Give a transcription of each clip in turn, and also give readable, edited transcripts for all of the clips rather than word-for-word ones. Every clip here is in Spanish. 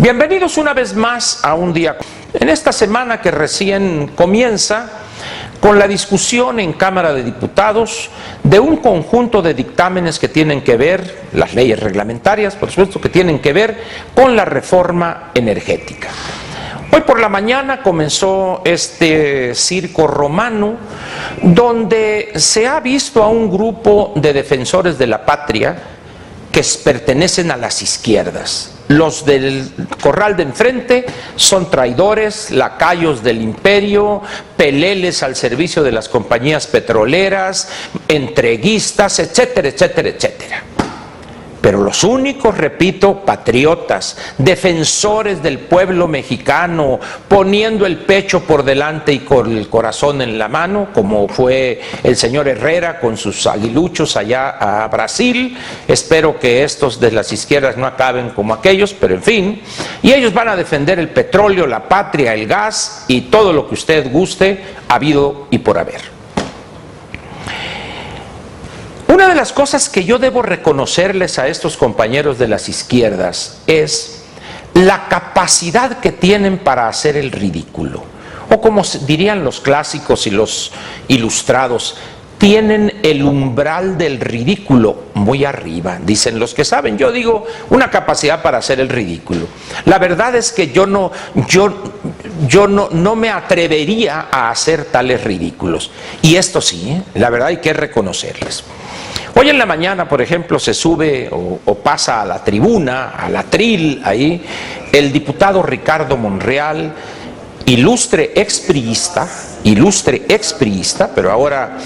Bienvenidos una vez más a un día. En esta semana que recién comienza, con la discusión en Cámara de Diputados de un conjunto de dictámenes que tienen que ver, las leyes reglamentarias, por supuesto, que tienen que ver con la reforma energética. Hoy por la mañana comenzó este circo romano donde se ha visto a un grupo de defensores de la patria que pertenecen a las izquierdas. Los del corral de enfrente son traidores, lacayos del imperio, peleles al servicio de las compañías petroleras, entreguistas, etcétera, etcétera, etcétera. Pero los únicos, repito, patriotas, defensores del pueblo mexicano, poniendo el pecho por delante y con el corazón en la mano, como fue el señor Herrera con sus aguiluchos allá a Brasil. Espero que estos de las izquierdas no acaben como aquellos, pero en fin. Y ellos van a defender el petróleo, la patria, el gas y todo lo que usted guste, habido y por haber. Una de las cosas que yo debo reconocerles a estos compañeros de las izquierdas es la capacidad que tienen para hacer el ridículo. O como dirían los clásicos y los ilustrados, tienen el umbral del ridículo muy arriba, dicen los que saben. Yo digo, una capacidad para hacer el ridículo. La verdad es que yo no me atrevería a hacer tales ridículos. Y esto sí, la verdad hay que reconocerles. Hoy en la mañana, por ejemplo, se sube o pasa a la tribuna, al atril, ahí, el diputado Ricardo Monreal, ilustre expriista, pero ahora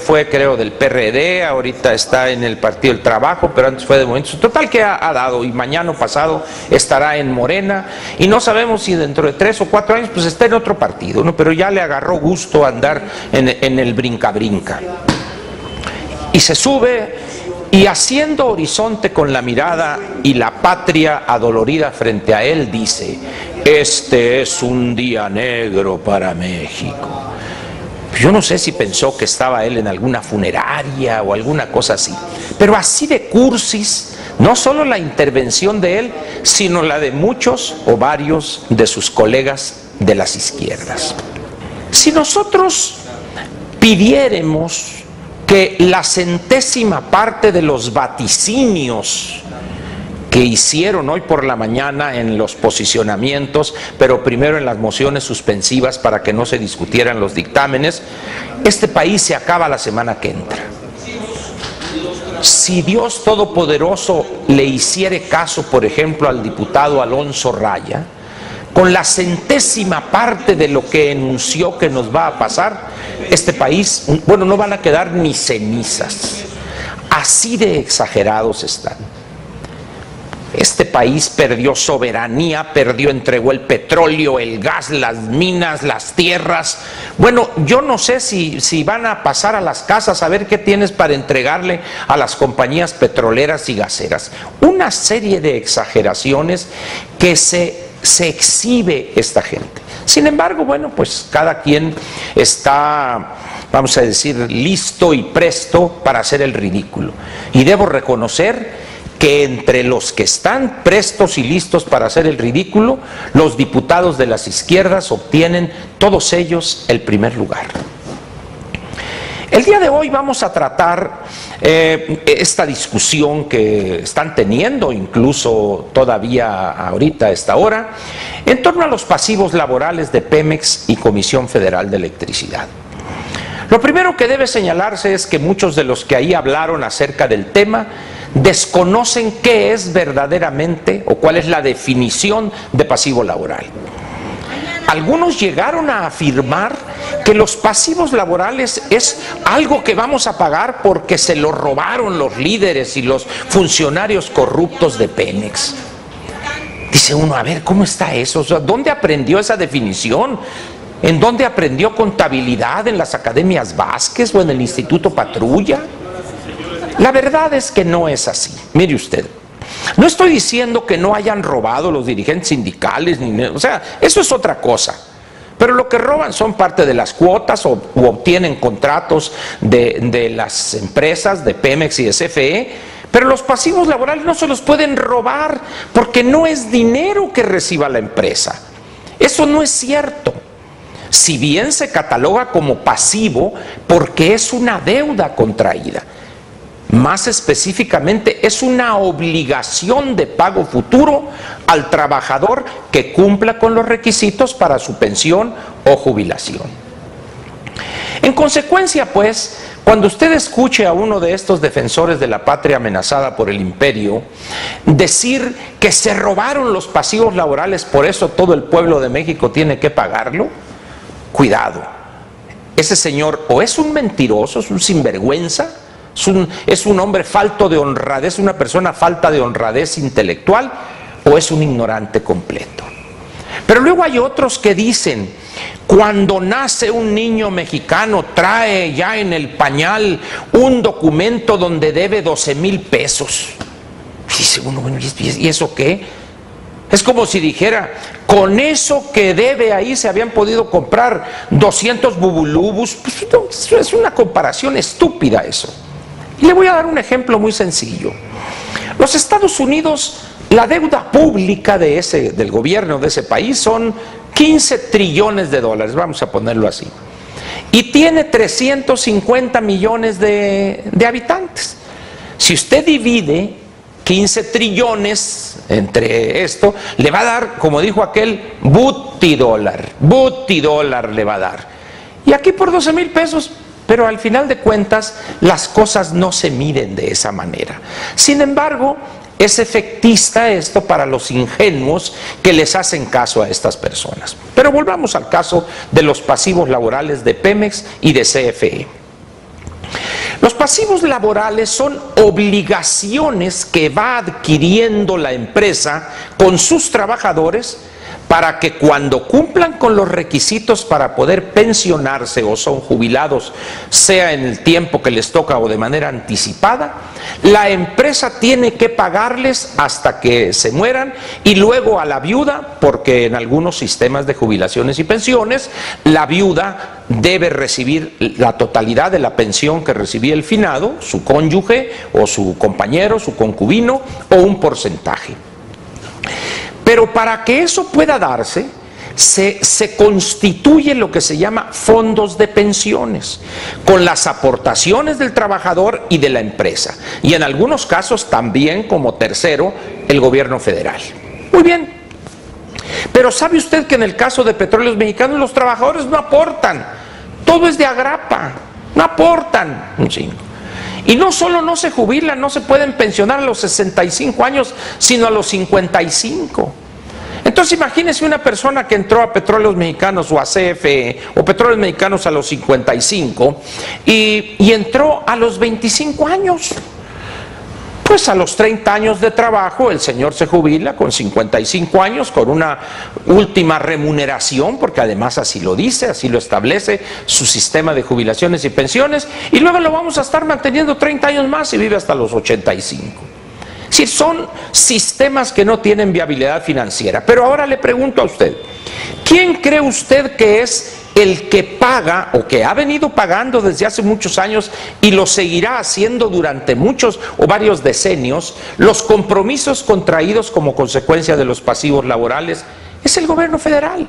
fue, creo, del PRD, ahorita está en el Partido del Trabajo, pero antes fue de Movimiento. Total que ha dado, y mañana pasado estará en Morena, y no sabemos si dentro de 3 o 4 años pues está en otro partido, ¿no? Pero ya le agarró gusto andar en el brinca-brinca. Y se sube y, haciendo horizonte con la mirada y la patria adolorida frente a él, dice: este es un día negro para México. Yo no sé si pensó que estaba él en alguna funeraria o alguna cosa así, pero así de cursis, no solo la intervención de él, sino la de muchos o varios de sus colegas de las izquierdas. Si nosotros pidiéramos que la centésima parte de los vaticinios que hicieron hoy por la mañana en los posicionamientos, pero primero en las mociones suspensivas para que no se discutieran los dictámenes, este país se acaba la semana que entra. Si Dios Todopoderoso le hiciere caso, por ejemplo, al diputado Alonso Raya, con la centésima parte de lo que enunció que nos va a pasar, este país, bueno, no van a quedar ni cenizas. Así de exagerados están. Este país perdió soberanía, entregó el petróleo, el gas, las minas, las tierras. Bueno, yo no sé si van a pasar a las casas a ver qué tienes para entregarle a las compañías petroleras y gaseras. Una serie de exageraciones que se exhibe esta gente. Sin embargo, bueno, pues cada quien está, vamos a decir, listo y presto para hacer el ridículo. Y debo reconocer que entre los que están prestos y listos para hacer el ridículo, los diputados de las izquierdas obtienen, todos ellos, el primer lugar. El día de hoy vamos a tratar esta discusión que están teniendo, incluso todavía ahorita a esta hora, en torno a los pasivos laborales de Pemex y Comisión Federal de Electricidad. Lo primero que debe señalarse es que muchos de los que ahí hablaron acerca del tema desconocen qué es verdaderamente o cuál es la definición de pasivo laboral. Algunos llegaron a afirmar que los pasivos laborales es algo que vamos a pagar porque se lo robaron los líderes y los funcionarios corruptos de Pemex. Dice uno, a ver, ¿cómo está eso? O sea, ¿dónde aprendió esa definición? ¿En dónde aprendió contabilidad? ¿En las academias Vázquez o en el Instituto Patrulla? La verdad es que no es así. Mire usted. No estoy diciendo que no hayan robado los dirigentes sindicales, o sea, eso es otra cosa. Pero lo que roban son parte de las cuotas o obtienen contratos de las empresas de Pemex y de CFE Pero los pasivos laborales no se los pueden robar porque no es dinero que reciba la empresa. Eso no es cierto. Si bien se cataloga como pasivo porque es una deuda contraída. Más específicamente, es una obligación de pago futuro al trabajador que cumpla con los requisitos para su pensión o jubilación. En consecuencia, pues, cuando usted escuche a uno de estos defensores de la patria amenazada por el imperio decir que se robaron los pasivos laborales, por eso todo el pueblo de México tiene que pagarlo, cuidado. Ese señor o es un mentiroso, es un sinvergüenza, es un hombre falto de honradez, una persona falta de honradez intelectual, o es un ignorante completo. Pero luego hay otros que dicen, cuando nace un niño mexicano trae ya en el pañal un documento donde debe 12,000 pesos. Y dice uno, bueno, ¿y eso qué? Es como si dijera, con eso que debe ahí se habían podido comprar 200 bubulubus. Pues no, es una comparación estúpida eso. Y le voy a dar un ejemplo muy sencillo. Los Estados Unidos, la deuda pública del gobierno de ese país son 15 trillones de dólares, vamos a ponerlo así. Y tiene 350 millones de habitantes. Si usted divide 15 trillones entre esto, le va a dar, como dijo aquel, butidólar le va a dar. Y aquí por 12,000 pesos... Pero al final de cuentas, las cosas no se miden de esa manera. Sin embargo, es efectista esto para los ingenuos que les hacen caso a estas personas. Pero volvamos al caso de los pasivos laborales de Pemex y de CFE. Los pasivos laborales son obligaciones que va adquiriendo la empresa con sus trabajadores para que cuando cumplan con los requisitos para poder pensionarse o son jubilados, sea en el tiempo que les toca o de manera anticipada, la empresa tiene que pagarles hasta que se mueran y luego a la viuda, porque en algunos sistemas de jubilaciones y pensiones, la viuda debe recibir la totalidad de la pensión que recibía el finado, su cónyuge o su compañero, su concubino o un porcentaje. Pero para que eso pueda darse, se constituye lo que se llama fondos de pensiones, con las aportaciones del trabajador y de la empresa, y en algunos casos también como tercero el gobierno federal. Muy bien, pero ¿sabe usted que en el caso de Petróleos Mexicanos los trabajadores no aportan? Todo es de agrapa, no aportan un chingo. Y no solo no se jubilan, no se pueden pensionar a los 65 años, sino a los 55. Entonces imagínese una persona que entró a Petróleos Mexicanos o a CFE o Petróleos Mexicanos a los 55 y entró a los 25 años. Pues a los 30 años de trabajo el señor se jubila con 55 años con una última remuneración, porque además así lo dice, así lo establece su sistema de jubilaciones y pensiones, y luego lo vamos a estar manteniendo 30 años más y vive hasta los 85. Sí, son sistemas que no tienen viabilidad financiera. Pero ahora le pregunto a usted, ¿quién cree usted que es el que paga o que ha venido pagando desde hace muchos años y lo seguirá haciendo durante muchos o varios decenios los compromisos contraídos como consecuencia de los pasivos laborales? Es el gobierno federal.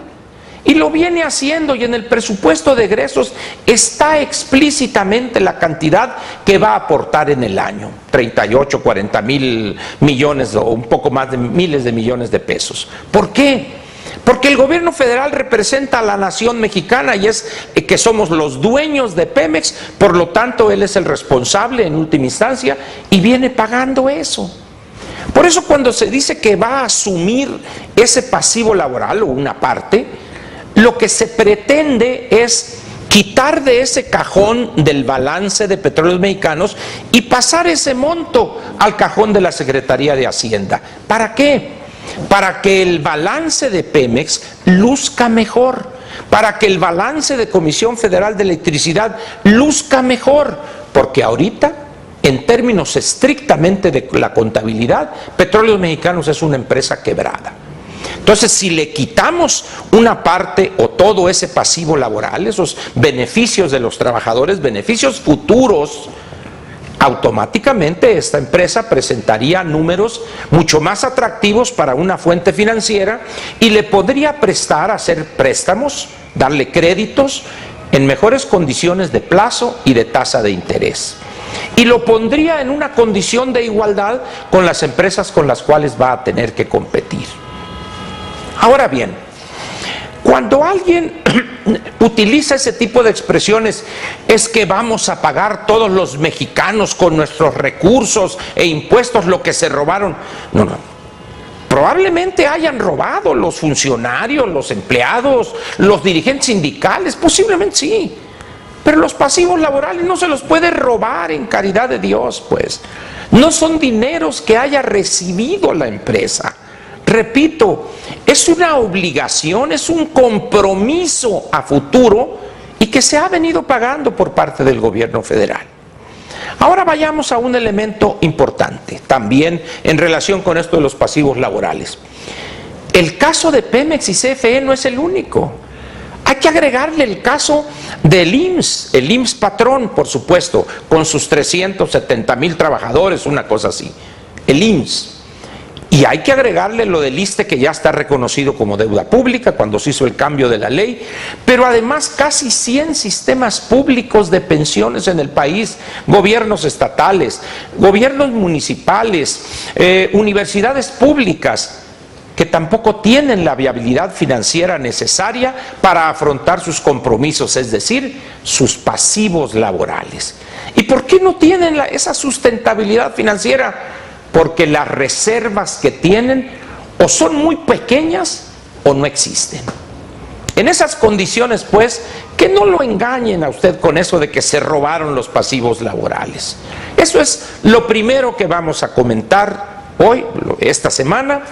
Y lo viene haciendo, y en el presupuesto de egresos está explícitamente la cantidad que va a aportar en el año, 38, 40 mil millones o un poco más de miles de millones de pesos. ¿Por qué? Porque el gobierno federal representa a la nación mexicana y es que somos los dueños de Pemex, por lo tanto él es el responsable en última instancia y viene pagando eso. Por eso cuando se dice que va a asumir ese pasivo laboral o una parte, lo que se pretende es quitar de ese cajón del balance de Petróleos Mexicanos y pasar ese monto al cajón de la Secretaría de Hacienda. ¿Para qué? Para que el balance de Pemex luzca mejor, para que el balance de Comisión Federal de Electricidad luzca mejor, porque ahorita, en términos estrictamente de la contabilidad, Petróleos Mexicanos es una empresa quebrada. Entonces, si le quitamos una parte o todo ese pasivo laboral, esos beneficios de los trabajadores, beneficios futuros, automáticamente esta empresa presentaría números mucho más atractivos para una fuente financiera y le podría prestar, hacer préstamos, darle créditos en mejores condiciones de plazo y de tasa de interés. Y lo pondría en una condición de igualdad con las empresas con las cuales va a tener que competir. Ahora bien, cuando alguien utiliza ese tipo de expresiones, es que vamos a pagar todos los mexicanos con nuestros recursos e impuestos lo que se robaron. No, no. Probablemente hayan robado los funcionarios, los empleados, los dirigentes sindicales, posiblemente sí. Pero los pasivos laborales no se los puede robar, en caridad de Dios, pues. No son dineros que haya recibido la empresa. Repito, es una obligación, es un compromiso a futuro y que se ha venido pagando por parte del gobierno federal. Ahora vayamos a un elemento importante, también en relación con esto de los pasivos laborales. El caso de Pemex y CFE no es el único. Hay que agregarle el caso del IMSS, el IMSS patrón, por supuesto, con sus 370,000 trabajadores, una cosa así. El IMSS. Y hay que agregarle lo del ISSSTE, que ya está reconocido como deuda pública cuando se hizo el cambio de la ley, pero además casi 100 sistemas públicos de pensiones en el país, gobiernos estatales, gobiernos municipales, universidades públicas, que tampoco tienen la viabilidad financiera necesaria para afrontar sus compromisos, es decir, sus pasivos laborales. ¿Y por qué no tienen esa sustentabilidad financiera? Porque las reservas que tienen o son muy pequeñas o no existen. En esas condiciones, pues, que no lo engañen a usted con eso de que se robaron los pasivos laborales. Eso es lo primero que vamos a comentar hoy, esta semana,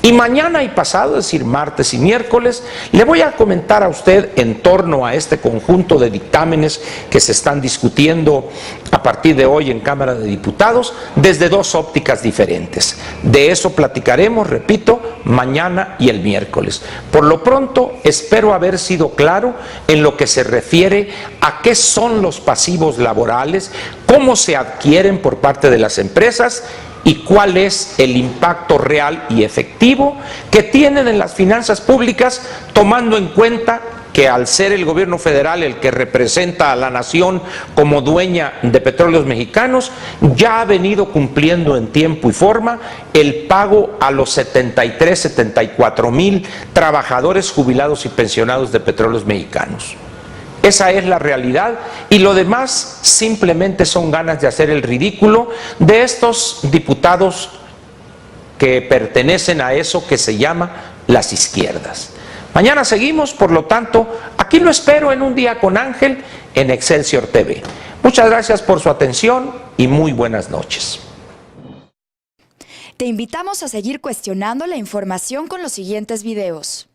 y mañana y pasado, es decir, martes y miércoles, le voy a comentar a usted en torno a este conjunto de dictámenes que se están discutiendo a partir de hoy en Cámara de Diputados, desde dos ópticas diferentes. De eso platicaremos, repito, mañana y el miércoles. Por lo pronto, espero haber sido claro en lo que se refiere a qué son los pasivos laborales, cómo se adquieren por parte de las empresas y cuál es el impacto real y efectivo que tienen en las finanzas públicas, tomando en cuenta que al ser el gobierno federal el que representa a la nación como dueña de Petróleos Mexicanos, ya ha venido cumpliendo en tiempo y forma el pago a los 74,000 trabajadores jubilados y pensionados de Petróleos Mexicanos. Esa es la realidad, y lo demás simplemente son ganas de hacer el ridículo de estos diputados que pertenecen a eso que se llama las izquierdas. Mañana seguimos, por lo tanto, aquí lo espero en Un Día con Ángel en Excelsior TV. Muchas gracias por su atención y muy buenas noches. Te invitamos a seguir cuestionando la información con los siguientes videos.